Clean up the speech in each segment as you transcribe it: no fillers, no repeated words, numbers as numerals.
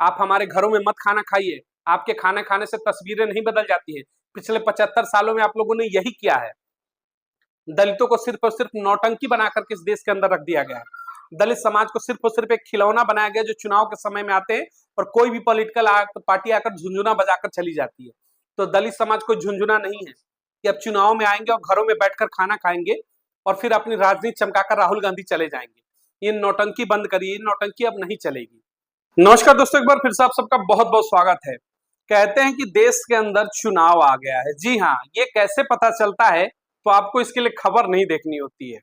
आप हमारे घरों में मत खाना खाइए। आपके खाना खाने से तस्वीरें नहीं बदल जाती है। पिछले 75 सालों में आप लोगों ने यही किया है। दलितों को सिर्फ और सिर्फ नौटंकी बनाकर के इस देश के अंदर रख दिया गया है। दलित समाज को सिर्फ और सिर्फ एक खिलौना बनाया गया जो चुनाव के समय में आते हैं और कोई भी पॉलिटिकल पार्टी आकर झुंझुना बजाकर चली जाती है। तो दलित समाज कोई झुंझुना नहीं है कि अब चुनाव में आएंगे और घरों में बैठकर खाना खाएंगे और फिर अपनी राजनीति चमकाकर राहुल गांधी चले जाएंगे। ये नौटंकी बंद करिए, नौटंकी अब नहीं चलेगी। नमस्कार दोस्तों, एक बार फिर से आप सबका बहुत बहुत स्वागत है। कहते हैं कि देश के अंदर चुनाव आ गया है। जी हाँ, ये कैसे पता चलता है तो आपको इसके लिए खबर नहीं देखनी होती है।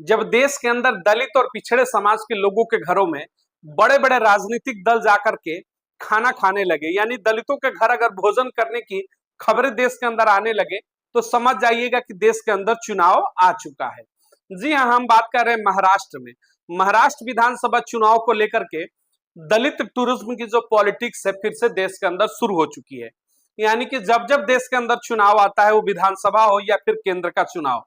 जब देश के अंदर दलित और पिछड़े समाज के लोगों के घरों में बड़े बड़े राजनीतिक दल जाकर के खाना खाने लगे, यानी दलितों के घर अगर भोजन करने की खबरें देश के अंदर आने लगे, तो समझ जाइएगा कि देश के अंदर चुनाव आ चुका है। जी हाँ, हम बात कर रहे हैं महाराष्ट्र में। महाराष्ट्र विधानसभा चुनाव को लेकर के दलित टूरिज्म की जो पॉलिटिक्स है फिर से देश के अंदर शुरू हो चुकी है। यानी कि जब जब देश के अंदर चुनाव आता है, वो विधानसभा हो या फिर केंद्र का चुनाव,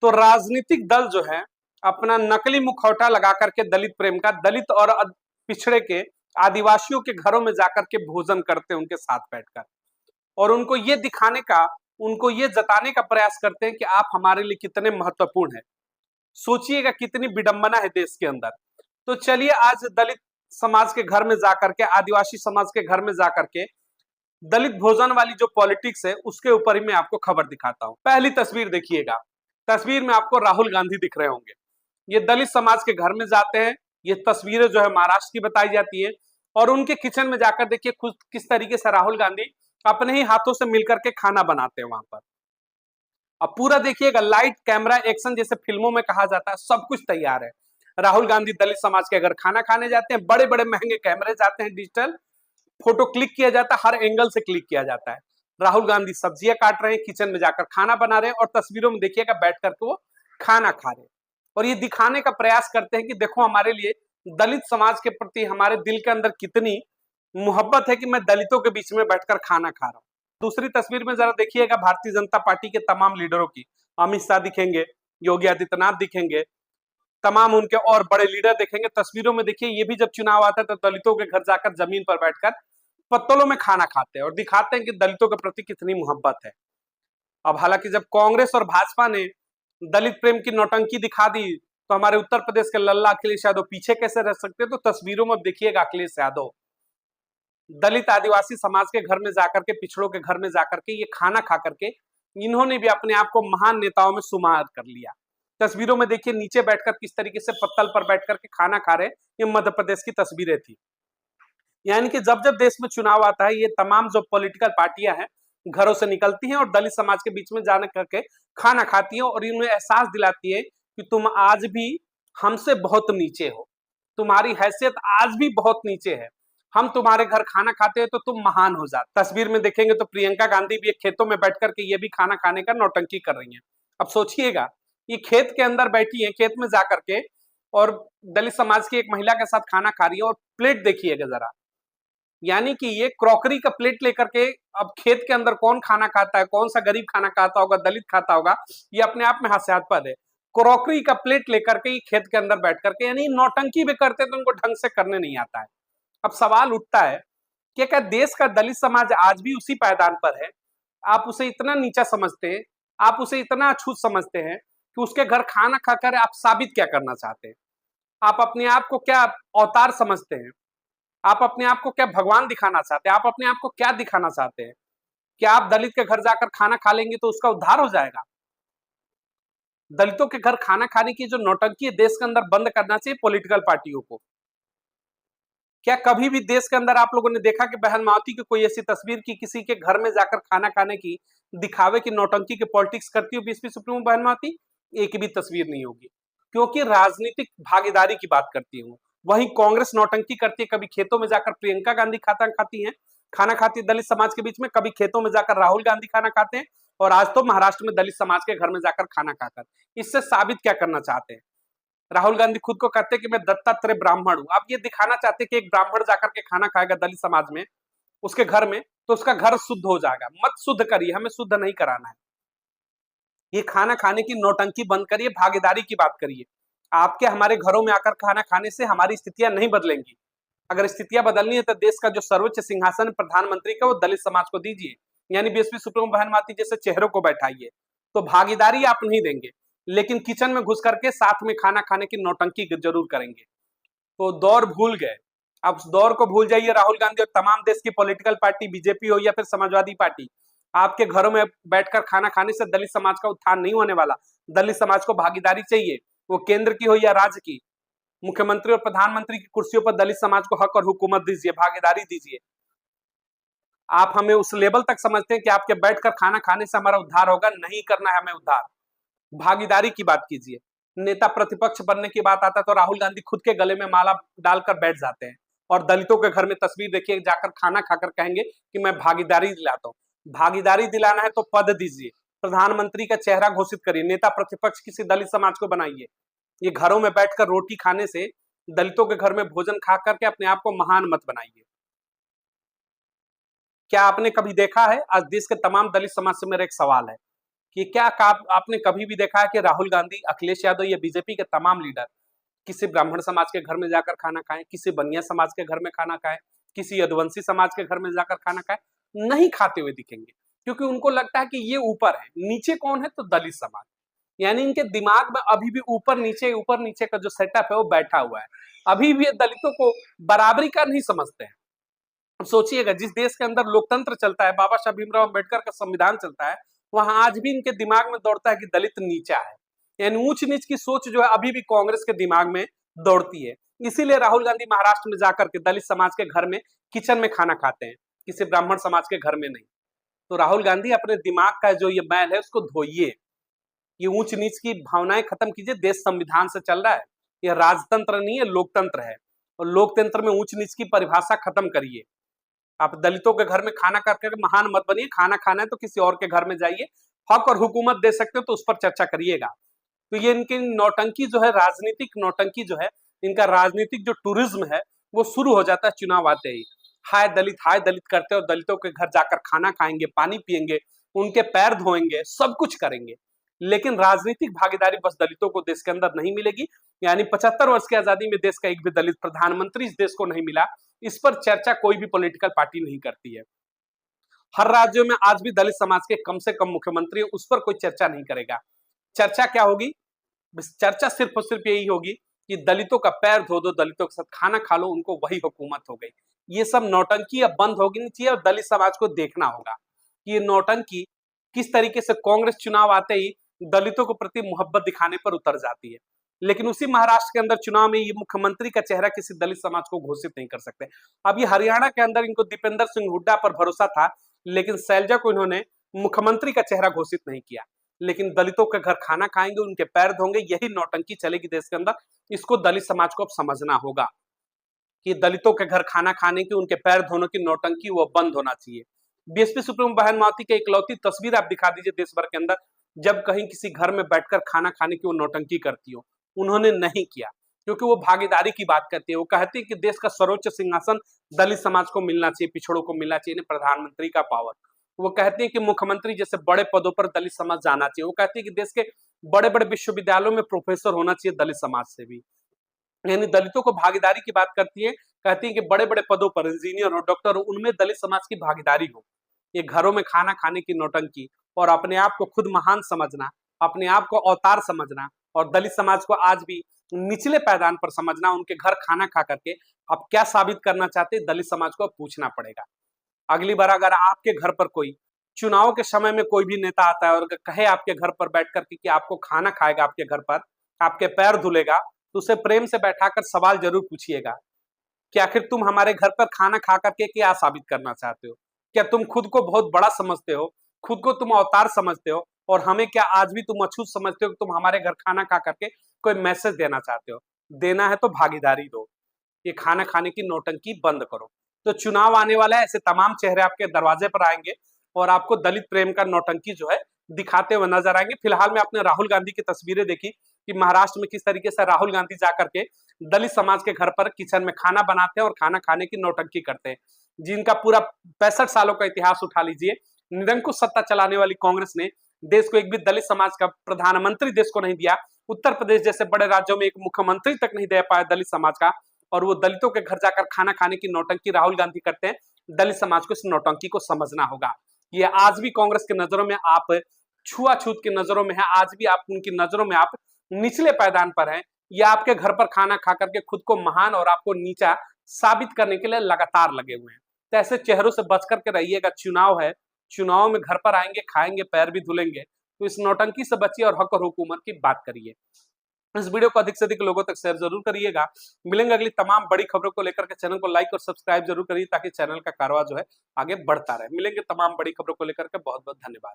तो राजनीतिक दल जो है अपना नकली मुखौटा लगा करके दलित प्रेम का, दलित और पिछड़े के आदिवासियों के घरों में जाकर के भोजन करते हैं उनके साथ बैठकर, और उनको ये दिखाने का, उनको ये जताने का प्रयास करते हैं कि आप हमारे लिए कितने महत्वपूर्ण है। सोचिएगा कितनी विडंबना है देश के अंदर। तो चलिए आज दलित समाज के घर में जाकर के, आदिवासी समाज के घर में जाकर के दलित भोजन वाली जो पॉलिटिक्स है उसके ऊपर ही मैं आपको खबर दिखाता हूं। पहली तस्वीर देखिएगा। तस्वीर में आपको राहुल गांधी दिख रहे होंगे। ये दलित समाज के घर में जाते हैं। ये तस्वीरें जो है महाराष्ट्र की बताई जाती है, और उनके किचन में जाकर देखिए किस तरीके से राहुल गांधी अपने ही हाथों से मिलकर के खाना बनाते हैं वहां पर। अब पूरा देखिएगा, लाइट कैमरा एक्शन जैसे फिल्मों में कहा जाता है, सब कुछ तैयार है। राहुल गांधी दलित समाज के घर खाना खाने जाते हैं। बड़े बड़े महंगे कैमरे जाते हैं, डिजिटल फोटो क्लिक किया जाता है, हर एंगल से क्लिक किया जाता है। राहुल गांधी सब्जियां काट रहे हैं, किचन में जाकर खाना बना रहे हैं, और तस्वीरों में देखिएगा बैठ करके वो खाना खा रहे हैं। और ये दिखाने का प्रयास करते हैं कि देखो हमारे लिए दलित समाज के प्रति हमारे दिल के अंदर कितनी मोहब्बत है कि मैं दलितों के बीच में बैठकर खाना खा रहा हूँ। दूसरी तस्वीर में जरा देखिएगा भारतीय जनता पार्टी के तमाम लीडरों की। अमित शाह दिखेंगे, योगी आदित्यनाथ दिखेंगे, तमाम उनके और बड़े लीडर देखेंगे। तस्वीरों में देखिए, ये भी जब चुनाव आता है तो दलितों के घर जाकर जमीन पर बैठकर पत्तलों में खाना खाते हैं और दिखाते हैं कि दलितों के प्रति कितनी मोहब्बत है। अब हालांकि जब कांग्रेस और भाजपा ने दलित प्रेम की नौटंकी दिखा दी, तो हमारे उत्तर प्रदेश के लल्ला अखिलेश यादव पीछे कैसे रह सकते हैं। तो तस्वीरों में देखिएगा अखिलेश यादव दलित आदिवासी समाज के घर में जाकर के, पिछड़ों के घर में जाकर के ये खाना खा करके इन्होंने भी अपने आप को महान नेताओं में शुमार कर लिया। तस्वीरों में देखिए नीचे बैठकर किस तरीके से पत्तल पर बैठकर के खाना खा रहे हैं। ये मध्य प्रदेश की तस्वीरें थी। यानी कि जब जब देश में चुनाव आता है, ये तमाम जो पॉलिटिकल पार्टियां हैं घरों से निकलती हैं और दलित समाज के बीच में जाने करके खाना खाती हैं, और इन्हें एहसास दिलाती है कि तुम आज भी हमसे बहुत नीचे हो, तुम्हारी हैसियत आज भी बहुत नीचे है। हम तुम्हारे घर खाना खाते हैं तो तुम महान हो जाते। तस्वीर में देखेंगे तो प्रियंका गांधी भी एक खेतों में बैठ करके ये भी खाना खाने का नौटंकी कर रही हैं। अब सोचिएगा, ये खेत के अंदर बैठी है, खेत में जाकर के, और दलित समाज की एक महिला के साथ खाना खा रही है। और प्लेट देखिएगा जरा, यानी कि ये क्रॉकरी का प्लेट लेकर के, अब खेत के अंदर कौन खाना खाता है, कौन सा गरीब खाना खाता होगा, दलित खाता होगा, ये अपने आप में हास्यास्पद है। क्रॉकरी का प्लेट लेकर के खेत के अंदर बैठ करके, यानी नौटंकी भी करते तो उनको ढंग से करने नहीं आता है। अब सवाल उठता है कि क्या देश का दलित समाज आज भी उसी पायदान पर है? आप उसे इतना नीचा समझते हैं, आप उसे इतना अछूत समझते हैं कि उसके घर खाना खाकर आप साबित क्या करना चाहते हैं? आप अपने आप को क्या अवतार समझते हैं? आप अपने आप को क्या भगवान दिखाना चाहते हैं? आप अपने आप को क्या दिखाना चाहते हैं? क्या आप दलित के घर जाकर खाना खा लेंगे तो उसका उद्धार हो जाएगा? दलितों के घर खाना खाने की जो नौटंकी है देश के अंदर बंद करना चाहिए पॉलिटिकल पार्टियों को। क्या कभी भी देश के अंदर आप लोगों ने देखा कि बहन मावती की कोई ऐसी तस्वीर की किसी के घर में जाकर खाना खाने की, दिखावे की, नौटंकी की पॉलिटिक्स करती हो बीएसपी सुप्रीमो बहन मावती? एक भी तस्वीर नहीं होगी, क्योंकि राजनीतिक भागीदारी की बात करती हूँ। वहीं कांग्रेस नौटंकी करती है, कभी खेतों में जाकर प्रियंका गांधी खाना खाती है दलित समाज के बीच में, कभी खेतों में जाकर राहुल गांधी खाना खाते हैं, और आज तो महाराष्ट्र में दलित समाज के घर में जाकर खाना खाकर। इससे साबित क्या करना चाहते हैं? राहुल गांधी खुद को कहते हैं कि मैं दत्तात्रेय ब्राह्मण हूं। आप ये दिखाना चाहते हैं कि एक ब्राह्मण जाकर के खाना खाएगा दलित समाज में, उसके घर में, तो उसका घर शुद्ध हो जाएगा। मत शुद्ध करिए, हमें शुद्ध नहीं कराना है। ये खाना खाने की नौटंकी बंद करिए, भागीदारी की बात करिए। आपके हमारे घरों में आकर खाना खाने से हमारी स्थितियां नहीं बदलेंगी। अगर स्थितियां बदलनी है तो देश का जो सर्वोच्च सिंहासन प्रधानमंत्री का वो दलित समाज को दीजिए, यानी बीएसपी सुप्रीमो बहन माती जैसे चेहरों को बैठाइए। तो भागीदारी आप नहीं देंगे, लेकिन किचन में घुस करके साथ में खाना खाने की नौटंकी जरूर करेंगे। तो दौर भूल गए, अब उस दौर को भूल जाइए। राहुल गांधी और तमाम देश की पॉलिटिकल पार्टी, बीजेपी हो या फिर समाजवादी पार्टी, आपके घरों में बैठकर खाना खाने से दलित समाज का उत्थान नहीं होने वाला। दलित समाज को भागीदारी चाहिए, वो केंद्र की हो या राज्य की। मुख्यमंत्री और प्रधानमंत्री की कुर्सियों पर दलित समाज को हक और हुकूमत दीजिए, भागीदारी दीजिए। आप हमें उस लेवल तक समझते हैं कि आपके बैठकर खाना खाने से हमारा उद्धार होगा? नहीं करना है हमें उद्धार, भागीदारी की बात कीजिए। नेता प्रतिपक्ष बनने की बात आता है तो राहुल गांधी खुद के गले में माला डालकर बैठ जाते हैं और दलितों के घर में तस्वीर देखिए जाकर खाना खाकर कहेंगे कि मैं भागीदारी दिलाता हूं। भागीदारी दिलाना है तो पद दीजिए, प्रधानमंत्री का चेहरा घोषित करिए, नेता प्रतिपक्ष किसी दलित समाज को बनाइए। ये घरों में बैठकर रोटी खाने से, दलितों के घर में भोजन खा करके अपने आप को महान मत बनाइए। क्या आपने कभी देखा है, आज देश के तमाम दलित समाज से मेरा एक सवाल है कि क्या आपने कभी भी देखा है कि राहुल गांधी, अखिलेश यादव या बीजेपी के तमाम लीडर किसी ब्राह्मण समाज के घर में जाकर खाना खाएं, किसी बनिया समाज के घर में खाना खाएं, किसी यदुवंशी समाज के घर में जाकर खाना खाएं? नहीं खाते हुए दिखेंगे, क्योंकि उनको लगता है कि ये ऊपर है। नीचे कौन है? तो दलित समाज। यानी इनके दिमाग में अभी भी ऊपर नीचे का जो सेटअप है वो बैठा हुआ है। अभी भी दलितों को बराबरी का नहीं समझते हैं। सोचिएगा, जिस देश के अंदर लोकतंत्र चलता है, बाबा साहब भीमराव अम्बेडकर का संविधान चलता है, वहां आज भी इनके दिमाग में दौड़ता है कि दलित नीचा है। यानी ऊंच नीच की सोच जो है अभी भी कांग्रेस के दिमाग में दौड़ती है। इसीलिए राहुल गांधी महाराष्ट्र में जाकर के दलित समाज के घर में किचन में खाना खाते हैं, किसी ब्राह्मण समाज के घर में नहीं। तो राहुल गांधी अपने दिमाग का जो ये मैल है उसको धोइए, ये ऊंच नीच की भावनाएं खत्म कीजिए। देश संविधान से चल रहा है, यह राजतंत्र नहीं है, लोकतंत्र है। और लोकतंत्र में ऊंच नीच की परिभाषा खत्म करिए। आप दलितों के घर में खाना करके महान मत बनिए। खाना खाना है तो किसी और के घर में जाइए, हक और हुकूमत दे सकते हो तो उस पर चर्चा करिएगा। तो ये इनकी नौटंकी जो है, राजनीतिक नौटंकी जो है, इनका राजनीतिक जो टूरिज्म है वो शुरू हो जाता है चुनाव आते ही। हाय दलित करते और दलितों के घर जाकर खाना खाएंगे, पानी पिएंगे, उनके पैर धोएंगे, सब कुछ करेंगे। लेकिन राजनीतिक भागीदारी बस दलितों को देश के अंदर नहीं मिलेगी। यानी 75 वर्ष की आजादी में देश का एक भी दलित प्रधानमंत्री इस देश को नहीं मिला, इस पर चर्चा कोई भी पॉलिटिकल पार्टी नहीं करती है। हर राज्यों में आज भी दलित समाज के कम से कम मुख्यमंत्री, उस पर कोई चर्चा नहीं करेगा। चर्चा क्या होगी? चर्चा सिर्फ और सिर्फ यही होगी कि दलितों का पैर धो दो, दलितों के साथ खाना खा लो, उनको वही हुकूमत हो गई। ये सब नौटंकी अब बंद होगी नहीं चाहिए और दलित समाज को देखना होगा कि ये नौटंकी किस तरीके से कांग्रेस चुनाव आते ही दलितों को प्रति मोहब्बत दिखाने पर उतर जाती है। लेकिन उसी महाराष्ट्र के अंदर चुनाव में ये मुख्यमंत्री का चेहरा किसी दलित समाज को घोषित नहीं कर सकते। अब ये हरियाणा के अंदर इनको दीपेंद्र सिंह हुड्डा पर भरोसा था, लेकिन शैलजा को इन्होंने मुख्यमंत्री का चेहरा घोषित नहीं किया। लेकिन दलितों के घर खाना खाएंगे, उनके पैर धोंगे, यही नौटंकी चलेगी देश के अंदर। इसको दलित समाज को अब समझना होगा कि दलितों के घर खाना खाने की, उनके पैर धोने की नौटंकी वो बंद होना चाहिए। बीएसपी सुप्रीमो बहन मावती की इकलौती तस्वीर आप दिखा दीजिए देश भर के अंदर, जब कहीं किसी घर में बैठकर खाना खाने की वो नौटंकी करती हो। उन्होंने नहीं किया, क्योंकि वो भागीदारी की बात करती है। वो कहती है कि देश का सर्वोच्च सिंहासन दलित समाज को मिलना चाहिए, पिछड़ों को मिलना चाहिए, प्रधानमंत्री का पावर। वो कहती है कि मुख्यमंत्री जैसे बड़े पदों पर दलित समाज जाना चाहिए। वो कहती है कि देश के बड़े बड़े विश्वविद्यालयों में प्रोफेसर होना चाहिए दलित समाज से भी। यानी दलितों को भागीदारी की बात करती है, कहती है कि बड़े बड़े पदों पर इंजीनियर हो, डॉक्टर हो, उनमें दलित समाज की भागीदारी हो। ये घरों में खाना खाने की नौटंकी और अपने आप को खुद महान समझना, अपने आप को अवतार समझना और दलित समाज को आज भी निचले पायदान पर समझना, उनके घर खाना खा करके आप क्या साबित करना चाहते हैं, दलित समाज को पूछना पड़ेगा। अगली बार अगर आपके घर पर कोई चुनाव के समय में कोई भी नेता आता है और कहे आपके घर पर बैठ कर कि आपको खाना खाएगा, आपके घर पर आपके पैर धुलेगा, तो उसे प्रेम से बैठाकर सवाल जरूर पूछिएगा कि आखिर तुम हमारे घर पर खाना खा करके क्या साबित करना चाहते हो? क्या तुम खुद को बहुत बड़ा समझते हो, खुद को तुम अवतार समझते हो और हमें क्या आज भी तुम अछूत समझते हो कि तुम हमारे घर खाना खा करके कोई मैसेज देना चाहते हो? देना है तो भागीदारी दो, ये खाना खाने की नौटंकी बंद करो। तो चुनाव आने वाला है, ऐसे तमाम चेहरे आपके दरवाजे पर आएंगे और आपको दलित प्रेम का नौटंकी जो है दिखाते हुए नजर आएंगे। फिलहाल में आपने राहुल गांधी की तस्वीरें देखी कि महाराष्ट्र में किस तरीके से राहुल गांधी जाकर के दलित समाज के घर पर किचन में खाना बनाते हैं और खाना खाने की नौटंकी करते हैं। जिनका पूरा 65 सालों का इतिहास उठा लीजिए, निरंकुश सत्ता चलाने वाली कांग्रेस ने देश को एक भी दलित समाज का प्रधानमंत्री देश को नहीं दिया। उत्तर प्रदेश जैसे बड़े राज्यों में एक मुख्यमंत्री तक नहीं दे पाया दलित समाज का, और वो दलितों के घर जाकर खाना खाने की नौटंकी राहुल गांधी करते हैं। दलित समाज को इस नौटंकी को समझना होगा। ये आज भी कांग्रेस के नजरों में आप छुआछूत की नजरों में है, आज भी आप उनकी नजरों में आप निचले पायदान पर हैं। ये आपके घर पर खाना खा करके खुद को महान और आपको नीचा साबित करने के लिए लगातार लगे हुए हैं। तो ऐसे चेहरों से बच करके रहिएगा। चुनाव है, चुनाव में घर पर आएंगे, खाएंगे, पैर भी धुलेंगे। तो इस नौटंकी से बचिए और हक और हुकूमत की बात करिए। इस वीडियो को अधिक से अधिक लोगों तक शेयर जरूर करिएगा। मिलेंगे अगली तमाम बड़ी खबरों को लेकर के। चैनल को लाइक और सब्सक्राइब जरूर करिए ताकि चैनल का कारवा जो है आगे बढ़ता रहे। मिलेंगे तमाम बड़ी खबरों को लेकर के। बहुत बहुत धन्यवाद।